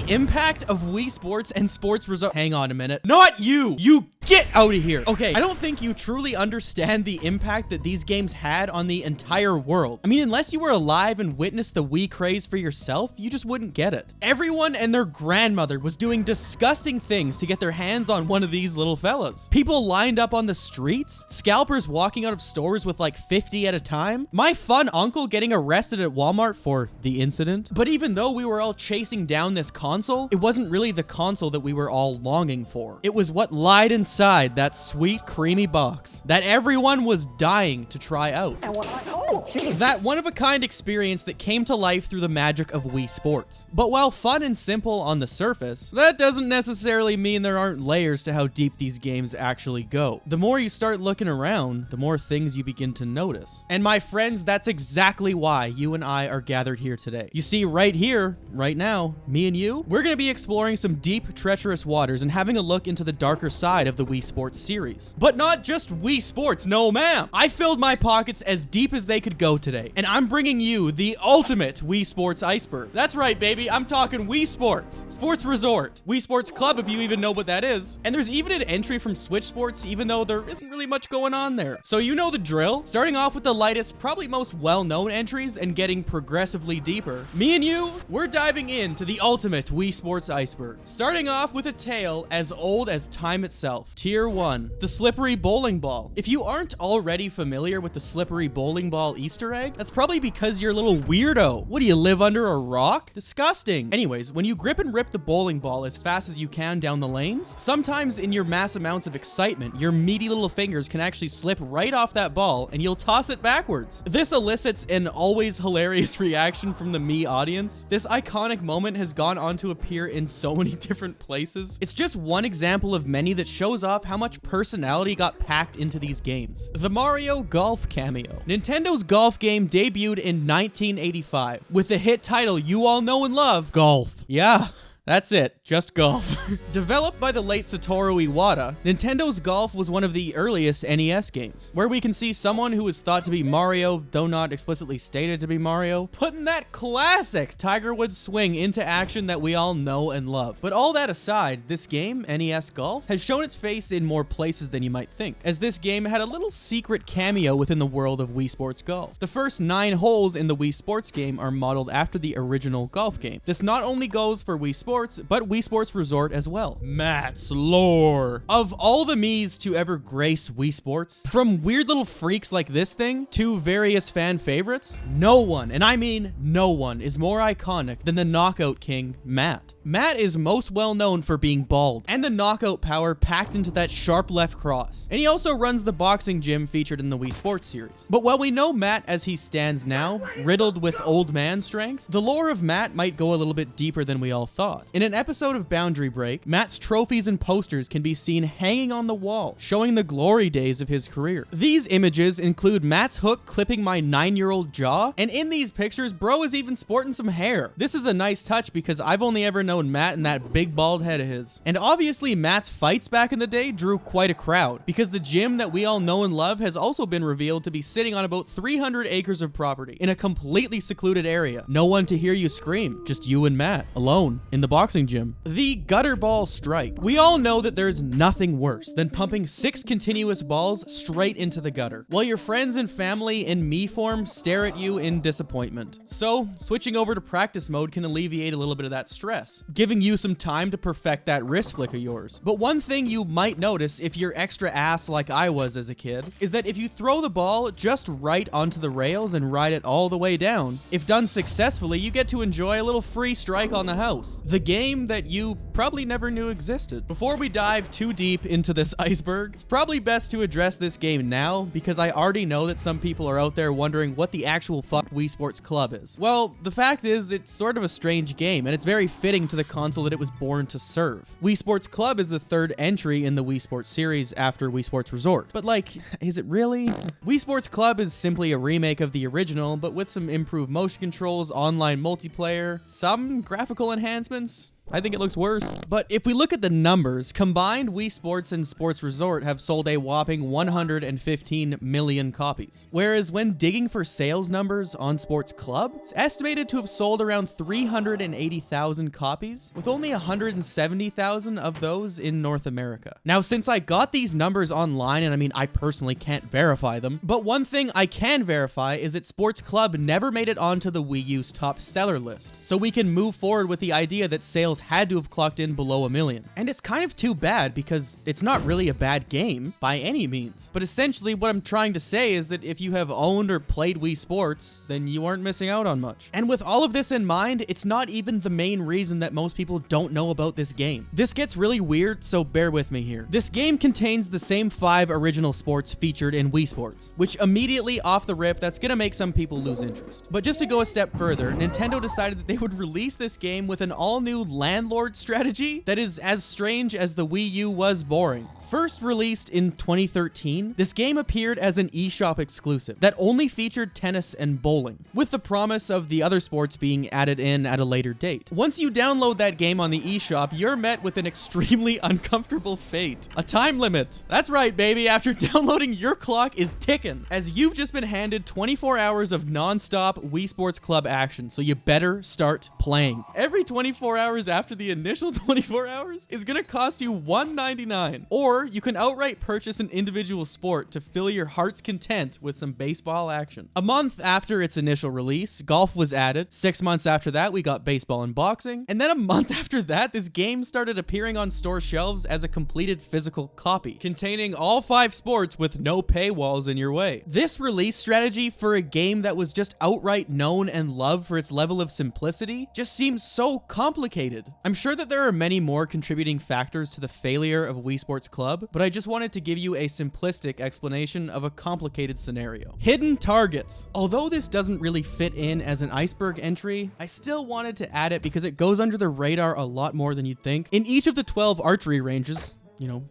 the impact of Wii Sports and Sports Resort. Hang on a minute. Not you! You get out of here! Okay, I don't think you truly understand the impact that these games had on the entire world. I mean, unless you were alive and witnessed the Wii craze for yourself, you just wouldn't get it. Everyone and their grandmother was doing disgusting things to get their hands on one of these little fellas. People lined up on the streets, scalpers walking out of stores with like 50 at a time, my fun uncle getting arrested at Walmart for the incident. But even though we were all chasing down this console, it wasn't really the console that we were all longing for. It was what lied inside that sweet, creamy box that everyone was dying to try out. That one-of-a-kind experience that came to life through the magic of Wii Sports. But while fun and simple on the surface, that doesn't necessarily mean there aren't layers to how deep these games actually go. The more you start looking around, the more things you begin to notice. And my friends, that's exactly why you and I are gathered here today. You see, right here, right now, me and you, we're going to be exploring some deep, treacherous waters and having a look into the darker side of the Wii Sports series. But not just Wii Sports, no ma'am! I filled my pockets as deep as they could go today, and I'm bringing you the ultimate Wii Sports Iceberg. That's right, baby, I'm talking Wii Sports, Sports Resort, Wii Sports Club if you even know what that is. And there's even an entry from Switch Sports, even though there isn't really much going on there. So you know the drill. Starting off with the lightest, probably most well-known entries and getting progressively deeper. Me and you, we're diving into the ultimate Wii Sports Iceberg. Starting off with a tale as old as time itself. Tier 1, the slippery bowling ball. If you aren't already familiar with the slippery bowling ball Easter egg, that's probably because you're a little weirdo. What do you live under a rock? Disgusting. Anyways, when you grip and rip the bowling ball as fast as you can down the lanes, sometimes in your mass amounts of excitement, your meaty little fingers can actually slip right off that ball and you'll toss it backwards. This elicits an always hilarious reaction from the me audience. This iconic moment has gone on to appear in so many different places. It's just one example of many that shows off how much personality got packed into these games. The Mario Golf cameo. Nintendo's golf game debuted in 1985 with the hit title you all know and love, Golf. Yeah. That's it, just golf. Developed by the late Satoru Iwata, Nintendo's Golf was one of the earliest NES games, where we can see someone who is thought to be Mario, though not explicitly stated to be Mario, putting that classic Tiger Woods swing into action that we all know and love. But all that aside, this game, NES Golf, has shown its face in more places than you might think, as this game had a little secret cameo within the world of Wii Sports Golf. The first 9 holes in the Wii Sports game are modeled after the original golf game. This not only goes for Wii Sports, but Wii Sports Resort as well. Matt's lore. Of all the Miis to ever grace Wii Sports, from weird little freaks like this thing to various fan favorites, no one, and I mean no one, is more iconic than the knockout king, Matt. Matt is most well known for being bald and the knockout power packed into that sharp left cross. And he also runs the boxing gym featured in the Wii Sports series. But while we know Matt as he stands now, riddled with old man strength, the lore of Matt might go a little bit deeper than we all thought. In an episode of Boundary Break, Matt's trophies and posters can be seen hanging on the wall, showing the glory days of his career. These images include Matt's hook clipping my 9-year-old jaw, and in these pictures, bro is even sporting some hair. This is a nice touch because I've only ever known Matt and that big bald head of his. And obviously Matt's fights back in the day drew quite a crowd, because the gym that we all know and love has also been revealed to be sitting on about 300 acres of property in a completely secluded area. No one to hear you scream, just you and Matt, alone, in the boxing gym. The gutter ball strike. We all know that there's nothing worse than pumping 6 continuous balls straight into the gutter, while your friends and family in me form stare at you in disappointment. So, switching over to practice mode can alleviate a little bit of that stress, giving you some time to perfect that wrist flick of yours. But one thing you might notice if you're extra ass like I was as a kid, is that if you throw the ball just right onto the rails and ride it all the way down, if done successfully, you get to enjoy a little free strike on the house. The game that you probably never knew existed. Before we dive too deep into this iceberg, it's probably best to address this game now, because I already know that some people are out there wondering what the actual fuck Wii Sports Club is. Well, the fact is, it's sort of a strange game, and it's very fitting to the console that it was born to serve. Wii Sports Club is the 3rd entry in the Wii Sports series after Wii Sports Resort. But like, is it really? Wii Sports Club is simply a remake of the original, but with some improved motion controls, online multiplayer, some graphical enhancements, I think it looks worse. But if we look at the numbers, combined Wii Sports and Sports Resort have sold a whopping 115 million copies. Whereas when digging for sales numbers on Sports Club, it's estimated to have sold around 380,000 copies, with only 170,000 of those in North America. Now, since I got these numbers online, and I mean, I personally can't verify them, but one thing I can verify is that Sports Club never made it onto the Wii U's top seller list. So we can move forward with the idea that sales had to have clocked in below 1 million. And it's kind of too bad because it's not really a bad game by any means. But essentially what I'm trying to say is that if you have owned or played Wii Sports, then you aren't missing out on much. And with all of this in mind, it's not even the main reason that most people don't know about this game. This gets really weird, so bear with me here. This game contains the same 5 original sports featured in Wii Sports, which immediately off the rip, that's gonna make some people lose interest. But just to go a step further, Nintendo decided that they would release this game with an all-new landlord strategy that is as strange as the Wii U was boring. First released in 2013, this game appeared as an eShop exclusive that only featured tennis and bowling, with the promise of the other sports being added in at a later date. Once you download that game on the eShop, you're met with an extremely uncomfortable fate. A time limit. That's right, baby. After downloading, your clock is ticking, as you've just been handed 24 hours of non-stop Wii Sports Club action, so you better start playing. Every 24 hours after the initial 24 hours is gonna cost you $1.99, or you can outright purchase an individual sport to fill your heart's content with some baseball action. A month after its initial release, golf was added. 6 months after that, we got baseball and boxing. And then a month after that, this game started appearing on store shelves as a completed physical copy, containing all 5 sports with no paywalls in your way. This release strategy for a game that was just outright known and loved for its level of simplicity just seems so complicated. I'm sure that there are many more contributing factors to the failure of Wii Sports Club, but I just wanted to give you a simplistic explanation of a complicated scenario. Hidden targets. Although this doesn't really fit in as an Iceberg entry, I still wanted to add it because it goes under the radar a lot more than you'd think. In each of the 12 archery ranges,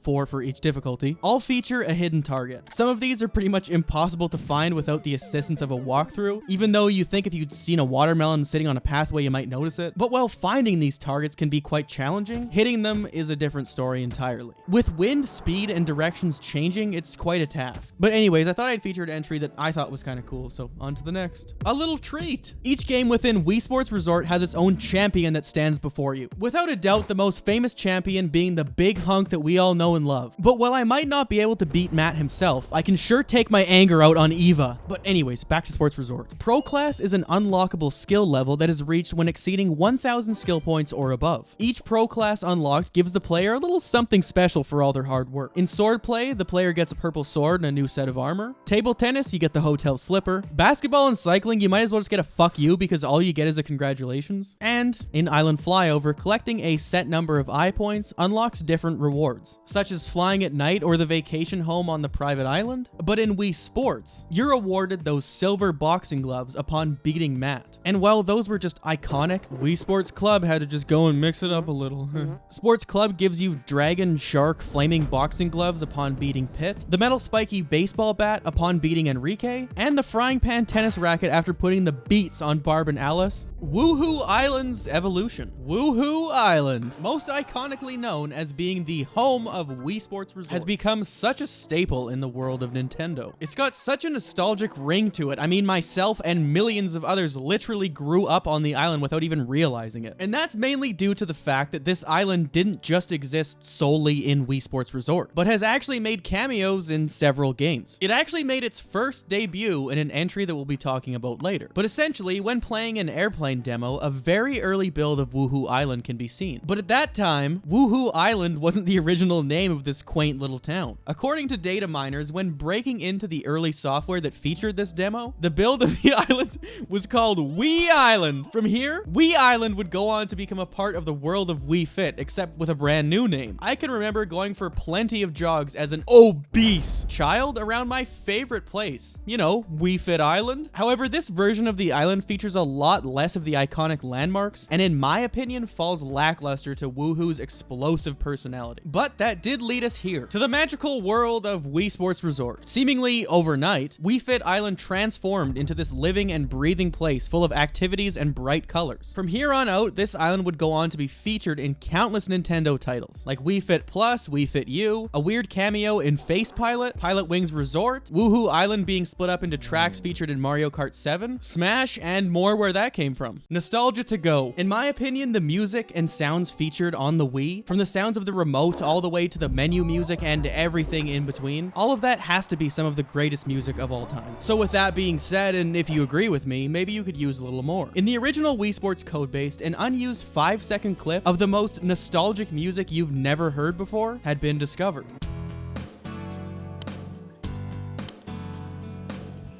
4 for each difficulty, all feature a hidden target. Some of these are pretty much impossible to find without the assistance of a walkthrough, even though you think if you'd seen a watermelon sitting on a pathway, you might notice it. But while finding these targets can be quite challenging, hitting them is a different story entirely. With wind, speed, and directions changing, it's quite a task. But anyways, I thought I'd feature an entry that I thought was kind of cool, so on to the next. A little treat! Each game within Wii Sports Resort has its own champion that stands before you. Without a doubt, the most famous champion being the big hunk that we all know and love. But while I might not be able to beat Matt himself, I can sure take my anger out on Eva. But anyways, back to Sports Resort. Pro Class is an unlockable skill level that is reached when exceeding 1,000 skill points or above. Each Pro Class unlocked gives the player a little something special for all their hard work. In sword play, the player gets a purple sword and a new set of armor. Table tennis, you get the hotel slipper. Basketball and cycling, you might as well just get a fuck you because all you get is a congratulations. And in Island Flyover, collecting a set number of eye points unlocks different rewards, such as flying at night or the vacation home on the private island. But in Wii Sports, you're awarded those silver boxing gloves upon beating Matt. And while those were just iconic, Wii Sports Club had to just go and mix it up a little. Sports Club gives you dragon, shark, flaming boxing gloves upon beating Pitt, the metal spiky baseball bat upon beating Enrique, and the frying pan tennis racket after putting the beats on Barb and Alice. Woohoo Island's evolution. Woohoo Island, most iconically known as being the home of Wii Sports Resort, has become such a staple in the world of Nintendo. It's got such a nostalgic ring to it. I mean, myself and millions of others literally grew up on the island without even realizing it. And that's mainly due to the fact that this island didn't just exist solely in Wii Sports Resort, but has actually made cameos in several games. It actually made its first debut in an entry that we'll be talking about later. But essentially, when playing an airplane demo, a very early build of Woohoo Island can be seen. But at that time, Woohoo Island wasn't the original name of this quaint little town. According to data miners, when breaking into the early software that featured this demo, the build of the island was called Wii Island. From here, Wii Island would go on to become a part of the world of Wii Fit, except with a brand new name. I can remember going for plenty of jogs as an obese child around my favorite place, Wii Fit Island. However, this version of the island features a lot less of the iconic landmarks, and in my opinion, falls lackluster to Woohoo's explosive personality. But But that did lead us here, to the magical world of Wii Sports Resort. Seemingly overnight, Wii Fit Island transformed into this living and breathing place full of activities and bright colors. From here on out, this island would go on to be featured in countless Nintendo titles, like Wii Fit Plus, Wii Fit U, a weird cameo in Face Pilot, Pilot Wings Resort, Woohoo Island being split up into tracks featured in Mario Kart 7, Smash, and more where that came from. Nostalgia to go. In my opinion, the music and sounds featured on the Wii, from the sounds of the remote all the way to the menu music and everything in between, all of that has to be some of the greatest music of all time. So with that being said, and if you agree with me, maybe you could use a little more. In the original Wii Sports codebase, an unused 5-second clip of the most nostalgic music you've never heard before had been discovered.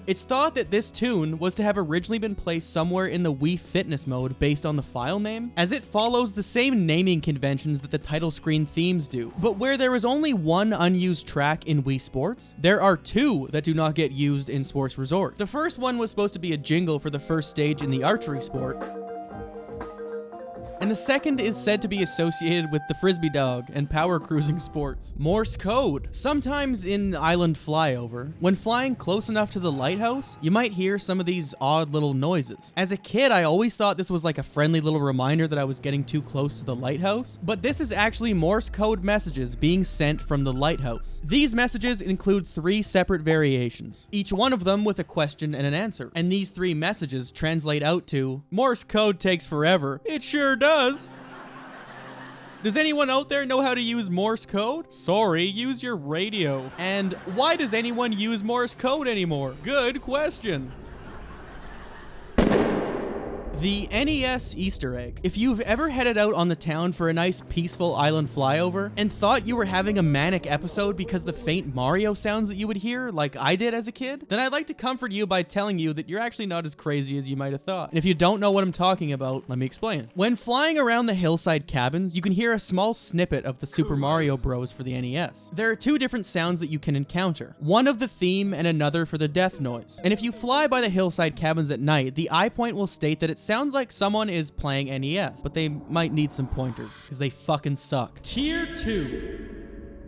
It's thought that this tune was to have originally been placed somewhere in the Wii Fitness mode based on the file name, as it follows the same naming conventions that the title screen themes do. But where there is only one unused track in Wii Sports, there are two that do not get used in Sports Resort. The first one was supposed to be a jingle for the first stage in the archery sport, and the second is said to be associated with the frisbee dog and power cruising sports. Morse code. Sometimes in Island Flyover, when flying close enough to the lighthouse, you might hear some of these odd little noises. As a kid, I always thought this was like a friendly little reminder that I was getting too close to the lighthouse, but this is actually Morse code messages being sent from the lighthouse. These messages include 3 separate variations, each one of them with a question and an answer, and these 3 messages translate out to, Morse code takes forever. It sure does. Does anyone out there know how to use Morse code? Sorry, use your radio. And why does anyone use Morse code anymore? Good question. The NES Easter egg. If you've ever headed out on the town for a nice peaceful island flyover and thought you were having a manic episode because the faint Mario sounds that you would hear, like I did as a kid, then I'd like to comfort you by telling you that you're actually not as crazy as you might have thought. And if you don't know what I'm talking about, let me explain. When flying around the hillside cabins, you can hear a small snippet of the Super Mario Bros. For the NES. There are 2 different sounds that you can encounter, one of the theme and another for the death noise. And if you fly by the hillside cabins at night, the eye point will state that it sounds like someone is playing NES, but they might need some pointers because they fucking suck. Tier 2.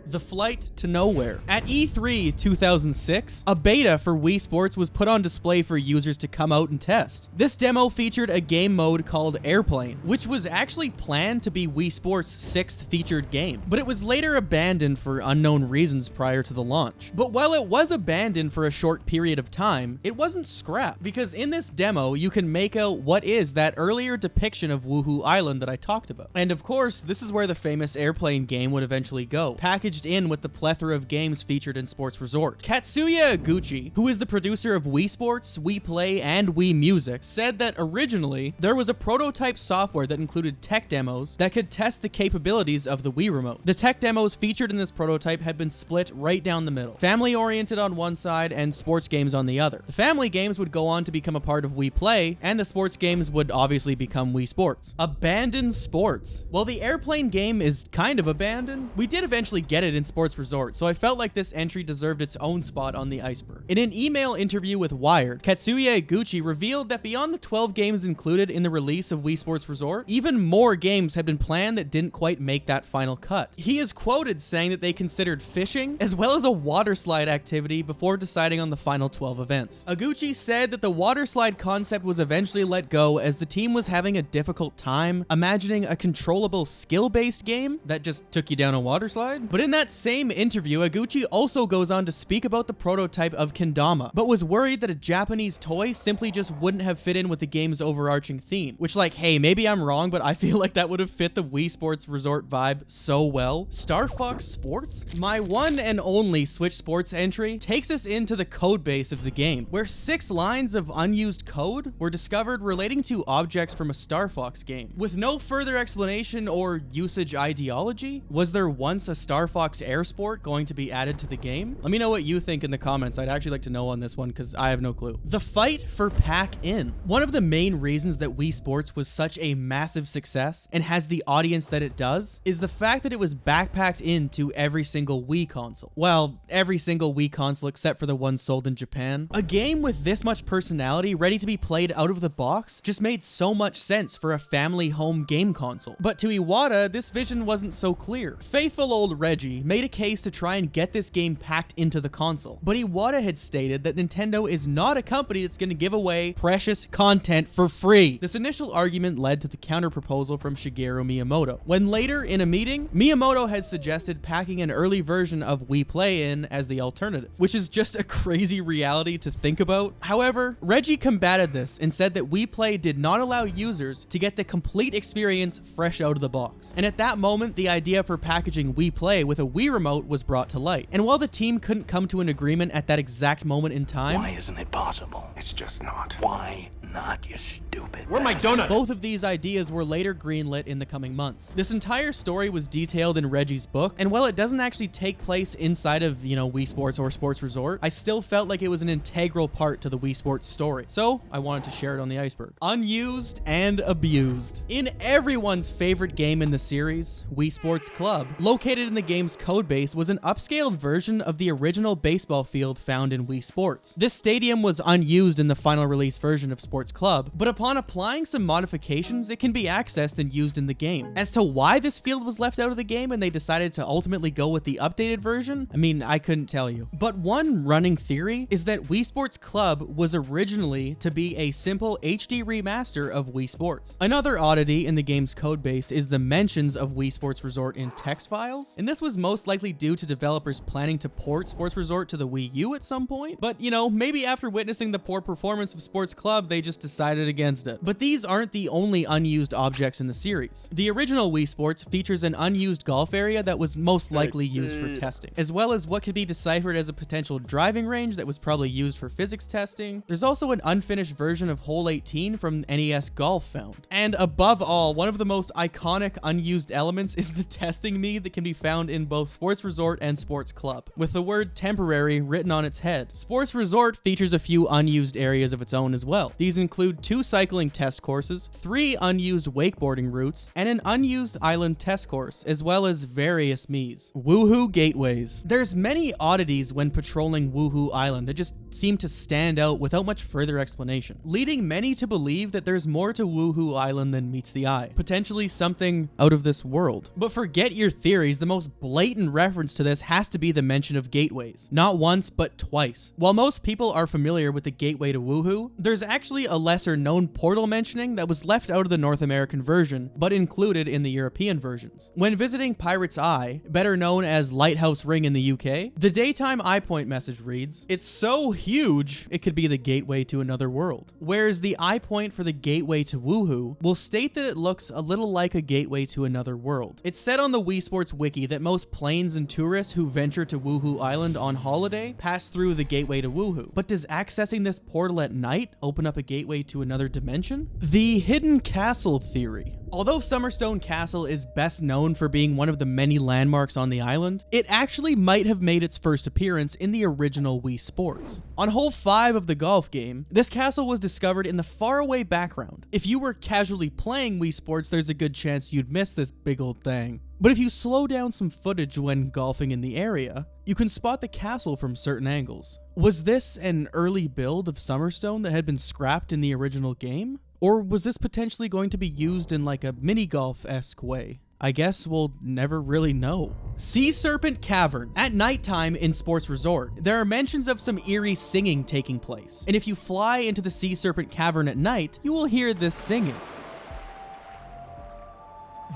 The Flight to Nowhere. At E3 2006, a beta for Wii Sports was put on display for users to come out and test. This demo featured a game mode called Airplane, which was actually planned to be Wii Sports' 6th featured game, but it was later abandoned for unknown reasons prior to the launch. But while it was abandoned for a short period of time, it wasn't scrapped, because in this demo, you can make out what is that earlier depiction of Woohoo Island that I talked about. And of course, this is where the famous Airplane game would eventually go, packaged in with the plethora of games featured in Sports Resort. Katsuya Eguchi, who is the producer of Wii Sports, Wii Play, and Wii Music, said that originally there was a prototype software that included tech demos that could test the capabilities of the Wii remote. The tech demos featured in this prototype had been split right down the middle, family-oriented on one side and sports games on the other. The family games would go on to become a part of Wii Play, and the sports games would obviously become Wii Sports. Abandoned sports. Well, the Airplane game is kind of abandoned. We did eventually get it in Sports Resort, so I felt like this entry deserved its own spot on the Iceberg. In an email interview with Wired, Katsuya Eguchi revealed that beyond the 12 games included in the release of Wii Sports Resort, even more games had been planned that didn't quite make that final cut. He is quoted saying that they considered fishing as well as a water slide activity before deciding on the final 12 events. Eguchi said that the water slide concept was eventually let go as the team was having a difficult time imagining a controllable skill-based game that just took you down a water slide. But in that same interview, Eguchi also goes on to speak about the prototype of Kendama, but was worried that a Japanese toy simply just wouldn't have fit in with the game's overarching theme, which, like, hey, maybe I'm wrong, but I feel like that would have fit the Wii Sports Resort vibe so well. Star Fox Sports? My one and only Switch Sports entry takes us into the code base of the game, where 6 lines of unused code were discovered relating to objects from a Star Fox game. With no further explanation or usage ideology, was there once a Star Fox Xbox Air Sport going to be added to the game? Let me know what you think in the comments. I'd actually like to know on this one because I have no clue. The fight for Pack-In. One of the main reasons that Wii Sports was such a massive success and has the audience that it does is the fact that it was backpacked into every single Wii console. Well, every single Wii console except for the ones sold in Japan. A game with this much personality ready to be played out of the box just made so much sense for a family home game console. But to Iwata, this vision wasn't so clear. Faithful old Reggie made a case to try and get this game packed into the console, but Iwata had stated that Nintendo is not a company that's going to give away precious content for free. This initial argument led to the counter proposal from Shigeru Miyamoto, when later in a meeting, Miyamoto had suggested packing an early version of Wii Play in as the alternative, which is just a crazy reality to think about. However, Reggie combated this and said that Wii Play did not allow users to get the complete experience fresh out of the box. And at that moment, the idea for packaging Wii Play with a Wii remote was brought to light. And while the team couldn't come to an agreement at that exact moment in time, why isn't it possible? It's just not. Why not, you stupid? Where my donut? Both of these ideas were later greenlit in the coming months. This entire story was detailed in Reggie's book, and while it doesn't actually take place inside of, Wii Sports or Sports Resort, I still felt like it was an integral part to the Wii Sports story. So I wanted to share it on the Iceberg. Unused and abused. In everyone's favorite game in the series, Wii Sports Club, located in the game's codebase, was an upscaled version of the original baseball field found in Wii Sports. This stadium was unused in the final release version of Sports Club, but upon applying some modifications, it can be accessed and used in the game. As to why this field was left out of the game and they decided to ultimately go with the updated version, I mean, I couldn't tell you. But one running theory is that Wii Sports Club was originally to be a simple HD remaster of Wii Sports. Another oddity in the game's codebase is the mentions of Wii Sports Resort in text files, and this was most likely due to developers planning to port Sports Resort to the Wii U at some point. But, maybe after witnessing the poor performance of Sports Club, they just decided against it. But these aren't the only unused objects in the series. The original Wii Sports features an unused golf area that was most likely used for testing, as well as what could be deciphered as a potential driving range that was probably used for physics testing. There's also an unfinished version of Hole 18 from NES Golf found. And above all, one of the most iconic unused elements is the testing me that can be found in both Sports Resort and Sports Club, with the word temporary written on its head. Sports Resort features a few unused areas of its own as well. These include 2 cycling test courses, 3 unused wakeboarding routes, and an unused island test course, as well as various Miis. Woohoo gateways. There's many oddities when patrolling Woohoo Island that just seem to stand out without much further explanation, leading many to believe that there's more to Woohoo Island than meets the eye, potentially something out of this world. But forget your theories, the most blatant reference to this has to be the mention of gateways. Not once, but twice. While most people are familiar with the gateway to Woohoo, there's actually a lesser known portal mentioning that was left out of the North American version, but included in the European versions. When visiting Pirate's Eye, better known as Lighthouse Ring in the UK, the daytime eye point message reads, "It's so huge, it could be the gateway to another world." Whereas the eye point for the gateway to Woohoo will state that it looks a little like a gateway to another world. It's said on the Wii Sports Wiki that most planes and tourists who venture to Woohoo Island on holiday pass through the gateway to Woohoo. But does accessing this portal at night open up a gateway to another dimension? The hidden castle theory. Although Summerstone Castle is best known for being one of the many landmarks on the island, it actually might have made its first appearance in the original Wii Sports. On hole 5 of the golf game, this castle was discovered in the faraway background. If you were casually playing Wii Sports, there's a good chance you'd miss this big old thing. But if you slow down some footage when golfing in the area, you can spot the castle from certain angles. Was this an early build of Summerstone that had been scrapped in the original game? Or was this potentially going to be used in like a mini-golf-esque way? I guess we'll never really know. Sea Serpent Cavern. At nighttime in Sports Resort, there are mentions of some eerie singing taking place. And if you fly into the Sea Serpent Cavern at night, you will hear this singing.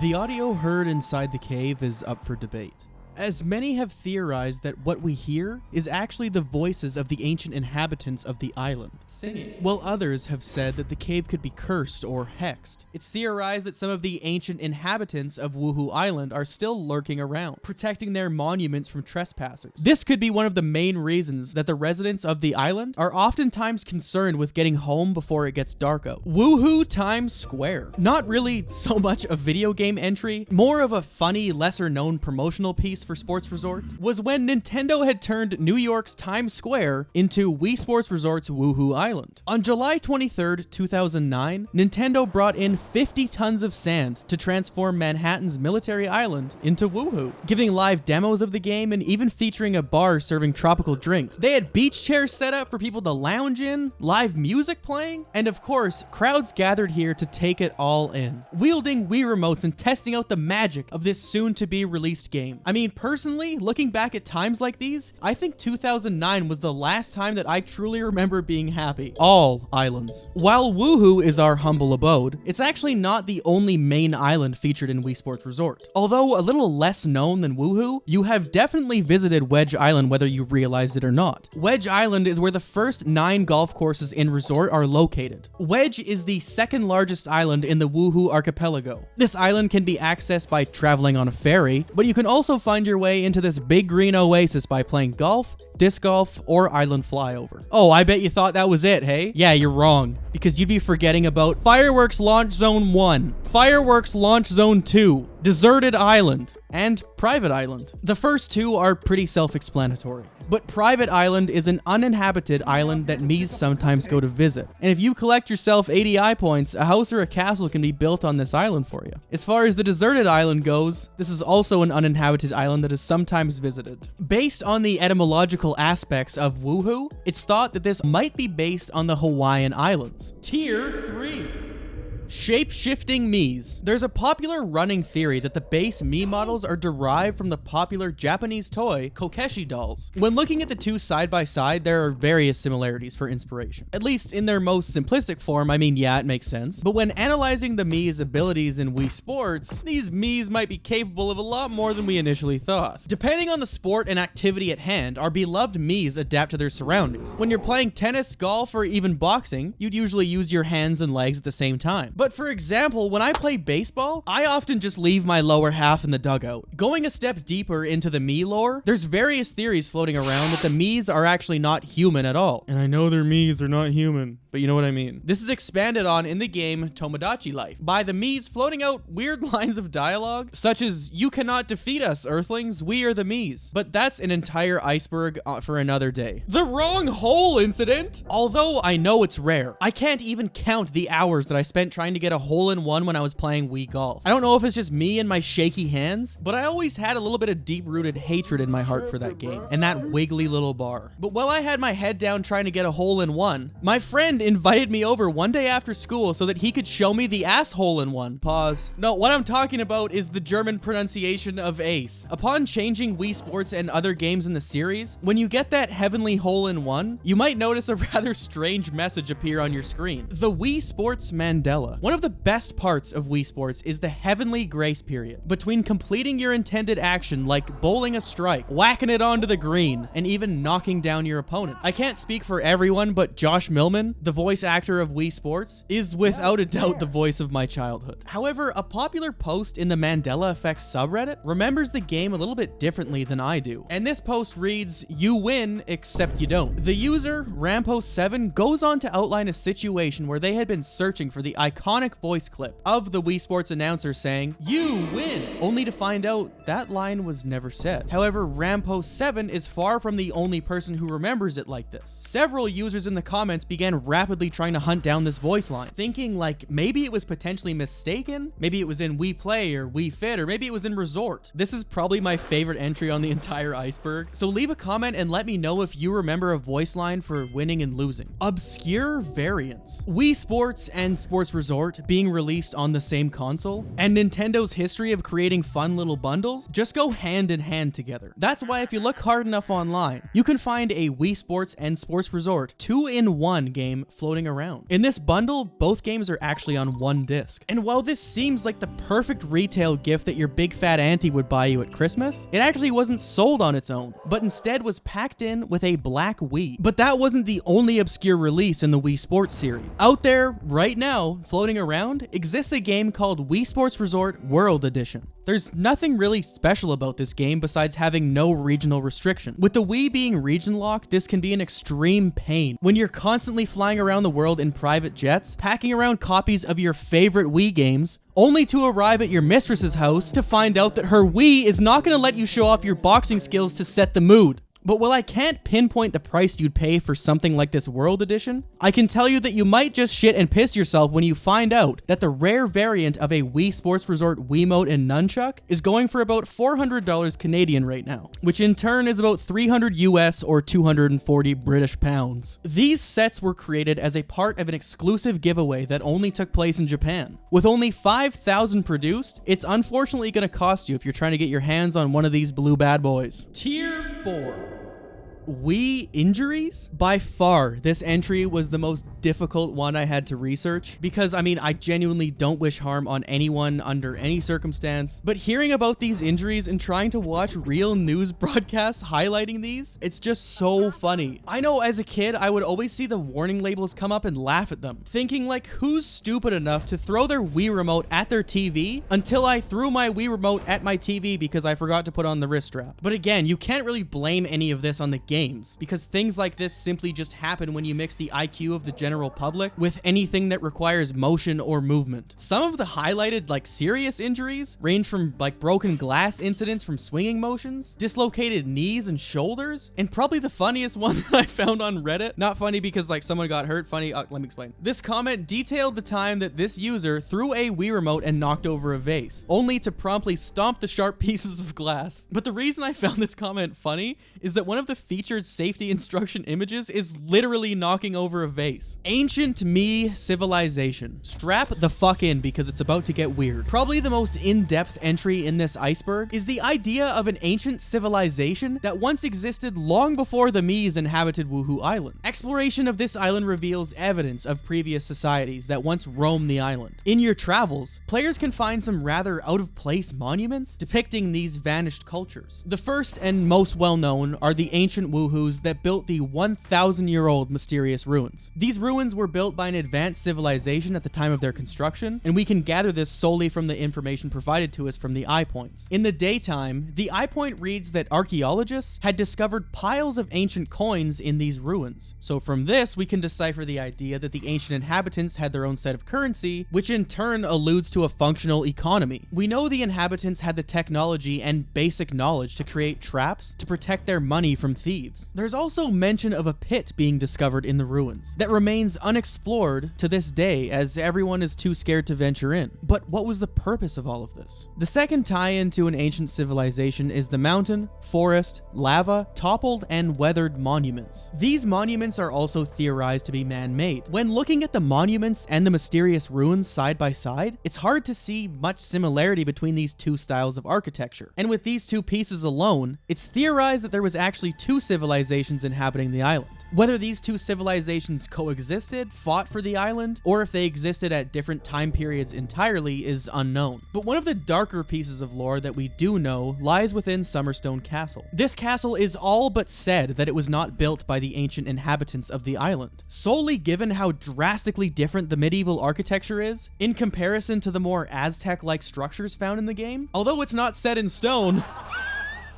The audio heard inside the cave is up for debate, as many have theorized that what we hear is actually the voices of the ancient inhabitants of the island singing, while others have said that the cave could be cursed or hexed. It's theorized that some of the ancient inhabitants of Woohoo Island are still lurking around, protecting their monuments from trespassers. This could be one of the main reasons that the residents of the island are oftentimes concerned with getting home before it gets dark out. Woohoo Times Square. Not really so much a video game entry, more of a funny, lesser known promotional piece for Sports Resort was when Nintendo had turned New York's Times Square into Wii Sports Resort's Woohoo Island. On July 23rd, 2009, Nintendo brought in 50 tons of sand to transform Manhattan's Military Island into Woohoo, giving live demos of the game and even featuring a bar serving tropical drinks. They had beach chairs set up for people to lounge in, live music playing, and of course, crowds gathered here to take it all in, wielding Wii remotes and testing out the magic of this soon-to-be released game. I mean, personally, looking back at times like these, I think 2009 was the last time that I truly remember being happy. All islands. While Woohoo is our humble abode, it's actually not the only main island featured in Wii Sports Resort. Although a little less known than Woohoo, you have definitely visited Wedge Island whether you realize it or not. Wedge Island is where the first 9 golf courses in Resort are located. Wedge is the second largest island in the Woohoo archipelago. This island can be accessed by traveling on a ferry, but you can also find your way into this big green oasis by playing golf, disc golf, or island flyover. Oh, I bet you thought that was it, hey? Yeah, you're wrong, because you'd be forgetting about Fireworks Launch Zone 1, Fireworks Launch Zone 2, Deserted Island, and Private Island. The first two are pretty self-explanatory, but Private Island is an uninhabited island that Miis sometimes go to visit. And if you collect yourself 80 eye points, a house or a castle can be built on this island for you. As far as the Deserted Island goes, this is also an uninhabited island that is sometimes visited. Based on the etymological aspects of Woohoo, it's thought that this might be based on the Hawaiian Islands. Tier 3. Shape-shifting Miis. There's a popular running theory that the base Mii models are derived from the popular Japanese toy Kokeshi dolls. When looking at the two side by side, there are various similarities for inspiration. At least in their most simplistic form, I mean, yeah, it makes sense. But when analyzing the Mii's abilities in Wii Sports, these Miis might be capable of a lot more than we initially thought. Depending on the sport and activity at hand, our beloved Miis adapt to their surroundings. When you're playing tennis, golf, or even boxing, you'd usually use your hands and legs at the same time. But for example, when I play baseball, I often just leave my lower half in the dugout. Going a step deeper into the Mii lore, there's various theories floating around that the Miis are actually not human at all. And I know their Miis are not human, but you know what I mean. This is expanded on in the game Tomodachi Life by the Miis floating out weird lines of dialogue, such as, "You cannot defeat us, Earthlings, we are the Miis." But that's an entire iceberg for another day. The wrong hole incident! Although I know it's rare, I can't even count the hours that I spent trying to get a hole-in-one when I was playing Wii Golf. I don't know if it's just me and my shaky hands, but I always had a little bit of deep-rooted hatred in my heart for that game and that wiggly little bar. But while I had my head down trying to get a hole-in-one, my friend invited me over one day after school so that he could show me the asshole-in-one. Pause. No, what I'm talking about is the German pronunciation of ace. Upon changing Wii Sports and other games in the series, when you get that heavenly hole-in-one, you might notice a rather strange message appear on your screen. The Wii Sports Mandela. One of the best parts of Wii Sports is the heavenly grace period between completing your intended action like bowling a strike, whacking it onto the green, and even knocking down your opponent. I can't speak for everyone, but Josh Millman, the voice actor of Wii Sports, is without a doubt the voice of my childhood. However, a popular post in the Mandela Effect subreddit remembers the game a little bit differently than I do. And this post reads, "You win, except you don't." The user, Rampo7, goes on to outline a situation where they had been searching for the iconic voice clip of the Wii Sports announcer saying, "You win," only to find out that line was never said. However, Rampo7 is far from the only person who remembers it like this. Several users in the comments began rapidly trying to hunt down this voice line, thinking like maybe it was potentially mistaken, maybe it was in Wii Play or Wii Fit, or maybe it was in Resort. This is probably my favorite entry on the entire iceberg, so leave a comment and let me know if you remember a voice line for winning and losing. Obscure variants. Wii Sports and Sports Resort being released on the same console, and Nintendo's history of creating fun little bundles just go hand in hand together. That's why if you look hard enough online, you can find a Wii Sports and Sports Resort 2-in-1 game floating around. In this bundle, both games are actually on one disc. And while this seems like the perfect retail gift that your big fat auntie would buy you at Christmas, it actually wasn't sold on its own, but instead was packed in with a black Wii. But that wasn't the only obscure release in the Wii Sports series. Out there, right now, floating around, exists a game called Wii Sports Resort World Edition. There's nothing really special about this game besides having no regional restriction. With the Wii being region locked, this can be an extreme pain when you're constantly flying around the world in private jets, packing around copies of your favorite Wii games, only to arrive at your mistress's house to find out that her Wii is not going to let you show off your boxing skills to set the mood. But while I can't pinpoint the price you'd pay for something like this World Edition, I can tell you that you might just shit and piss yourself when you find out that the rare variant of a Wii Sports Resort Wiimote and Nunchuck is going for about $400 Canadian right now, which in turn is about 300 US or 240 British pounds. These sets were created as a part of an exclusive giveaway that only took place in Japan. With only 5,000 produced, it's unfortunately going to cost you if you're trying to get your hands on one of these blue bad boys. Tier 4. Wii injuries? By far, this entry was the most difficult one I had to research because, I mean, I genuinely don't wish harm on anyone under any circumstance, but hearing about these injuries and trying to watch real news broadcasts highlighting these, it's just so funny. I know as a kid, I would always see the warning labels come up and laugh at them, thinking like, who's stupid enough to throw their Wii remote at their TV, until I threw my Wii remote at my TV because I forgot to put on the wrist strap. But again, you can't really blame any of this on the games, because things like this simply just happen when you mix the IQ of the general public with anything that requires motion or movement. Some of the highlighted, like, serious injuries range from, like, broken glass incidents from swinging motions, dislocated knees and shoulders, and probably the funniest one that I found on Reddit, not funny because, like, someone got hurt, funny, let me explain. This comment detailed the time that this user threw a Wii remote and knocked over a vase, only to promptly stomp the sharp pieces of glass. But the reason I found this comment funny is that one of the featured safety instruction images is literally knocking over a vase. Ancient me civilization. Strap the fuck in because it's about to get weird. Probably the most in-depth entry in this iceberg is the idea of an ancient civilization that once existed long before the Mii's inhabited Woohoo Island. Exploration of this island reveals evidence of previous societies that once roamed the island. In your travels, players can find some rather out-of-place monuments depicting these vanished cultures. The first and most well-known are the ancient Woohoos that built the 1,000-year-old mysterious ruins. These ruins were built by an advanced civilization at the time of their construction, and we can gather this solely from the information provided to us from the eye points. In the daytime, the eye point reads that archaeologists had discovered piles of ancient coins in these ruins. So from this, we can decipher the idea that the ancient inhabitants had their own set of currency, which in turn alludes to a functional economy. We know the inhabitants had the technology and basic knowledge to create traps to protect their money from thieves. There's also mention of a pit being discovered in the ruins that remains unexplored to this day as everyone is too scared to venture in. But what was the purpose of all of this? The second tie-in to an ancient civilization is the mountain, forest, lava, toppled, and weathered monuments. These monuments are also theorized to be man-made. When looking at the monuments and the mysterious ruins side by side, it's hard to see much similarity between these two styles of architecture. And with these two pieces alone, it's theorized that there was actually two civilizations inhabiting the island. Whether these two civilizations coexisted, fought for the island, or if they existed at different time periods entirely is unknown. But one of the darker pieces of lore that we do know lies within Summerstone Castle. This castle is all but said that it was not built by the ancient inhabitants of the island, solely given how drastically different the medieval architecture is in comparison to the more Aztec-like structures found in the game. Although it's not set in stone,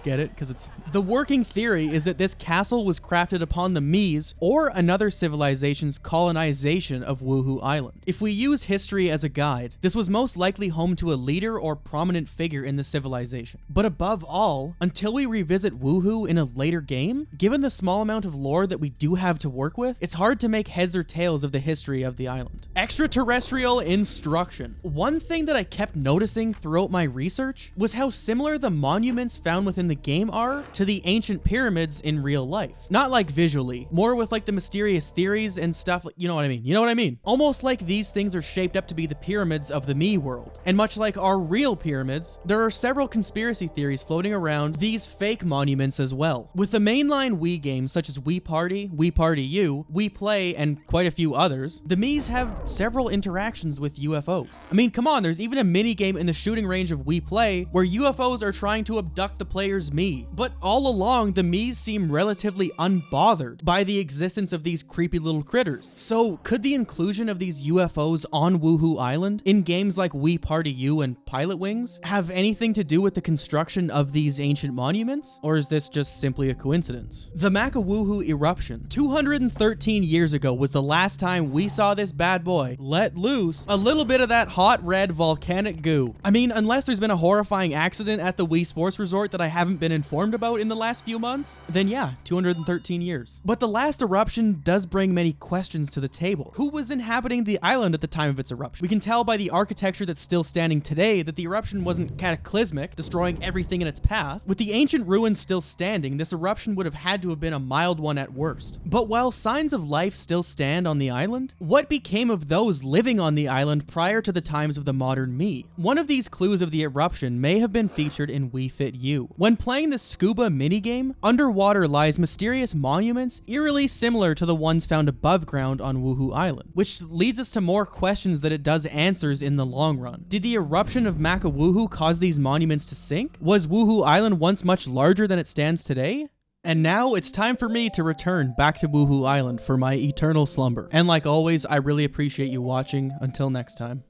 get it? Because it's... The working theory is that this castle was crafted upon the Mii's or another civilization's colonization of Woohoo Island. If we use history as a guide, this was most likely home to a leader or prominent figure in the civilization. But above all, until we revisit Woohoo in a later game, given the small amount of lore that we do have to work with, it's hard to make heads or tails of the history of the island. Extraterrestrial instruction. One thing that I kept noticing throughout my research was how similar the monuments found within the game are to the ancient pyramids in real life. Not like visually, more with like the mysterious theories and stuff, like, you know what I mean? You know what I mean? Almost like these things are shaped up to be the pyramids of the Mii world. And much like our real pyramids, there are several conspiracy theories floating around these fake monuments as well. With the mainline Wii games such as Wii Party, Wii Party U, Wii Play, and quite a few others, the Mii's have several interactions with UFOs. I mean, come on, there's even a mini game in the shooting range of Wii Play where UFOs are trying to abduct the player's scares me. But all along, the Miis seem relatively unbothered by the existence of these creepy little critters. So could the inclusion of these UFOs on Woohoo Island in games like Wii Party U and Pilot Wings have anything to do with the construction of these ancient monuments? Or is this just simply a coincidence? The Makawoohoo eruption 213 years ago was the last time we saw this bad boy let loose a little bit of that hot red volcanic goo. I mean, unless there's been a horrifying accident at the Wii Sports Resort that I haven't been informed about in the last few months, then yeah, 213 years. But the last eruption does bring many questions to the table. Who was inhabiting the island at the time of its eruption? We can tell by the architecture that's still standing today that the eruption wasn't cataclysmic, destroying everything in its path. With the ancient ruins still standing, this eruption would have had to have been a mild one at worst. But while signs of life still stand on the island, what became of those living on the island prior to the times of the modern Mii? One of these clues of the eruption may have been featured in Wii Fit U. When playing the scuba minigame, underwater lies mysterious monuments eerily similar to the ones found above ground on Woohoo Island, which leads us to more questions than it does answers in the long run. Did the eruption of Makawoohoo cause these monuments to sink? Was Woohoo Island once much larger than it stands today? And now it's time for me to return back to Woohoo Island for my eternal slumber. And like always, I really appreciate you watching. Until next time.